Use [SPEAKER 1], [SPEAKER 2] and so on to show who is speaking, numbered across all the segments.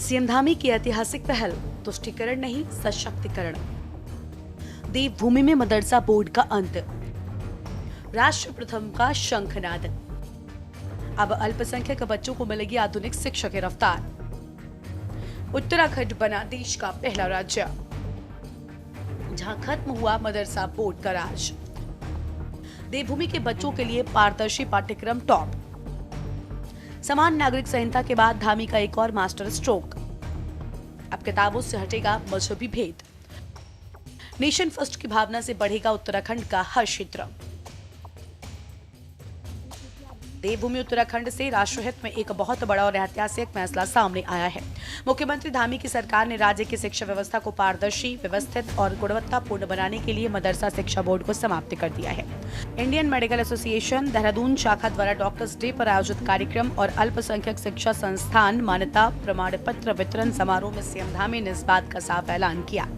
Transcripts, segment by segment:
[SPEAKER 1] CM Dhami की ऐतिहासिक पहल, तुष्टिकरण नहीं सशक्तिकरण। देवभूमि में मदरसा बोर्ड का अंत, राष्ट्र प्रथम का शंखनाद। अब अल्पसंख्यक बच्चों को मिलेगी आधुनिक शिक्षा की रफ्तार। उत्तराखंड बना देश का पहला राज्य जहां खत्म हुआ मदरसा बोर्ड का राज। देवभूमि के बच्चों के लिए पारदर्शी पाठ्यक्रम टॉप। समान नागरिक संहिता के बाद धामी का एक और मास्टर स्ट्रोक। अब किताबों से हटेगा मजहबी भेद। नेशन फर्स्ट की भावना से बढ़ेगा उत्तराखंड का हर क्षेत्र। देवभूमि उत्तराखंड से राष्ट्रहित में एक बहुत बड़ा और ऐतिहासिक फैसला सामने आया है। मुख्यमंत्री धामी की सरकार ने राज्य की शिक्षा व्यवस्था को पारदर्शी, व्यवस्थित और गुणवत्तापूर्ण बनाने के लिए मदरसा शिक्षा बोर्ड को समाप्त कर दिया है। इंडियन मेडिकल एसोसिएशन देहरादून शाखा द्वारा डॉक्टर्स डे पर आयोजित कार्यक्रम और अल्पसंख्यक शिक्षा संस्थान मान्यता प्रमाण पत्र वितरण समारोह में सीएम धामी ने इस बात का साफ ऐलान किया।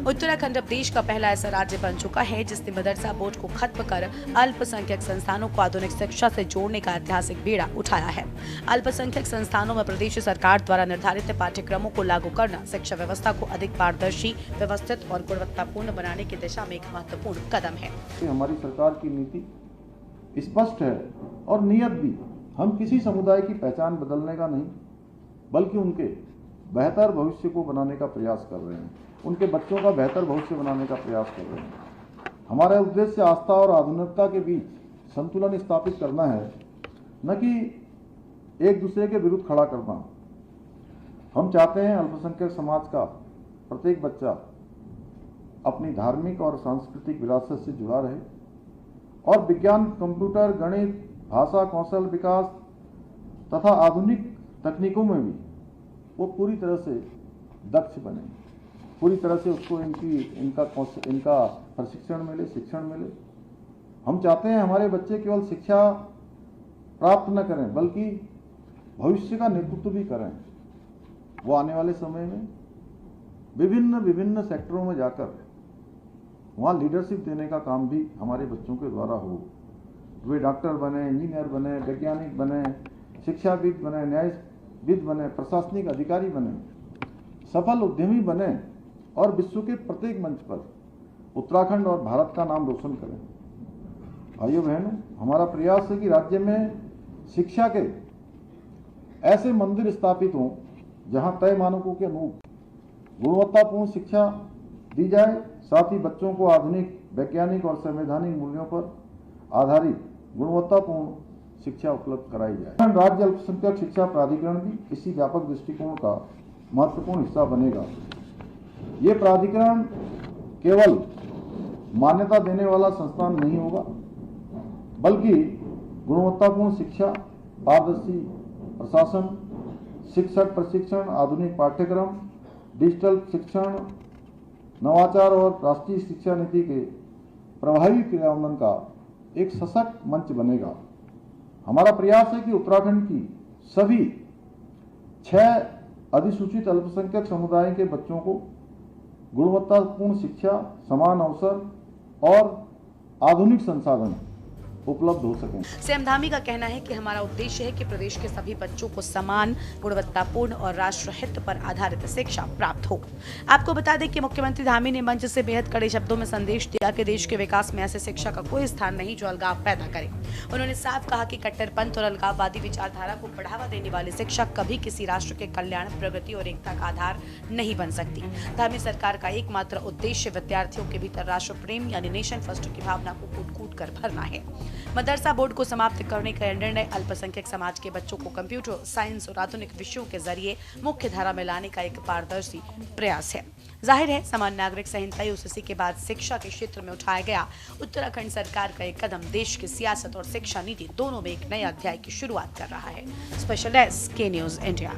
[SPEAKER 1] उत्तराखंड अब देश का पहला ऐसा राज्य बन चुका है जिसने मदरसा बोर्ड को खत्म कर अल्पसंख्यक संस्थानों को आधुनिक शिक्षा से जोड़ने का ऐतिहासिक बीड़ा उठाया है। अल्पसंख्यक संस्थानों में प्रदेश सरकार द्वारा निर्धारित पाठ्यक्रमों को लागू करना शिक्षा व्यवस्था को अधिक पारदर्शी, व्यवस्थित और गुणवत्तापूर्ण बनाने की दिशा में एक महत्वपूर्ण कदम है।
[SPEAKER 2] हमारी सरकार की नीति स्पष्ट है और नियत भी। हम किसी समुदाय की पहचान बदलने का नहीं, बल्कि उनके बेहतर भविष्य को बनाने का प्रयास कर रहे हैं। उनके बच्चों का बेहतर भविष्य बनाने का प्रयास कर रहे हैं। हमारा उद्देश्य आस्था और आधुनिकता के बीच संतुलन स्थापित करना है, न कि एक दूसरे के विरुद्ध खड़ा करना। हम चाहते हैं अल्पसंख्यक समाज का प्रत्येक बच्चा अपनी धार्मिक और सांस्कृतिक विरासत से जुड़ा रहे और विज्ञान, कंप्यूटर, गणित, भाषा, कौशल विकास तथा आधुनिक तकनीकों में भी वो पूरी तरह से दक्ष बने, पूरी तरह से उसको इनका प्रशिक्षण मिले, शिक्षण मिले। हम चाहते हैं हमारे बच्चे केवल शिक्षा प्राप्त न करें बल्कि भविष्य का नेतृत्व भी करें। वो आने वाले समय में विभिन्न सेक्टरों में जाकर वहाँ लीडरशिप देने का काम भी हमारे बच्चों के द्वारा हो। वे डॉक्टर बने, इंजीनियर बने, वैज्ञानिक बने, शिक्षाविद बने, न्यायविद बने, प्रशासनिक अधिकारी बने, सफल उद्यमी बने और विश्व के प्रत्येक मंच पर उत्तराखंड और भारत का नाम रोशन करें। भाइयों बहनों, हमारा प्रयास है कि राज्य में शिक्षा के ऐसे मंदिर स्थापित हों जहां तय मानकों के अनुरूप गुणवत्तापूर्ण शिक्षा दी जाए, साथ ही बच्चों को आधुनिक, वैज्ञानिक और संवैधानिक मूल्यों पर आधारित गुणवत्तापूर्ण शिक्षा उपलब्ध कराई जाए। राज्य अल्पसंख्यक शिक्षा प्राधिकरण भी इसी व्यापक दृष्टिकोण का महत्वपूर्ण हिस्सा बनेगा। ये प्राधिकरण केवल मान्यता देने वाला संस्थान नहीं होगा, बल्कि गुणवत्तापूर्ण शिक्षा, पारदर्शी प्रशासन, शिक्षक प्रशिक्षण, आधुनिक पाठ्यक्रम, डिजिटल शिक्षण, नवाचार और राष्ट्रीय शिक्षा नीति के प्रभावी क्रियान्वयन का एक सशक्त मंच बनेगा। हमारा प्रयास है कि उत्तराखंड की सभी 6 अधिसूचित अल्पसंख्यक समुदाय के बच्चों को गुणवत्तापूर्ण शिक्षा, समान अवसर और आधुनिक संसाधन उपलब्ध हो सकें।
[SPEAKER 1] सीएम धामी का कहना है कि हमारा उद्देश्य है कि प्रदेश के सभी बच्चों को समान, गुणवत्तापूर्ण और राष्ट्रहित पर आधारित शिक्षा प्राप्त हो। आपको बता दें कि मुख्यमंत्री धामी ने मंच से बेहद कड़े शब्दों में संदेश दिया कि देश के विकास में ऐसे शिक्षा का कोई स्थान नहीं जो अलगाव पैदा करे। उन्होंने साफ कहा कि कट्टरपंथ और अलगाववादी विचारधारा को बढ़ावा देने वाली शिक्षा कभी किसी राष्ट्र के कल्याण, प्रगति और एकता का आधार नहीं बन सकती। धामी सरकार का एकमात्र उद्देश्य विद्यार्थियों के भीतर राष्ट्र प्रेम यानी नेशन फर्स्ट की भावना को कूट-कूट कर भरना है। मदरसा बोर्ड को समाप्त करने का निर्णय अल्पसंख्यक समाज के बच्चों को कंप्यूटर, साइंस और आधुनिक विषयों के जरिए मुख्य धारा में लाने का एक पारदर्शी प्रयास है। जाहिर है, समान नागरिक संहिता यूसीसी के बाद शिक्षा के क्षेत्र में उठाया गया उत्तराखंड सरकार का एक कदम देश की सियासत और शिक्षा नीति दोनों में एक नए अध्याय की शुरुआत कर रहा है। स्पेशल डेस्क, के न्यूज़ इंडिया।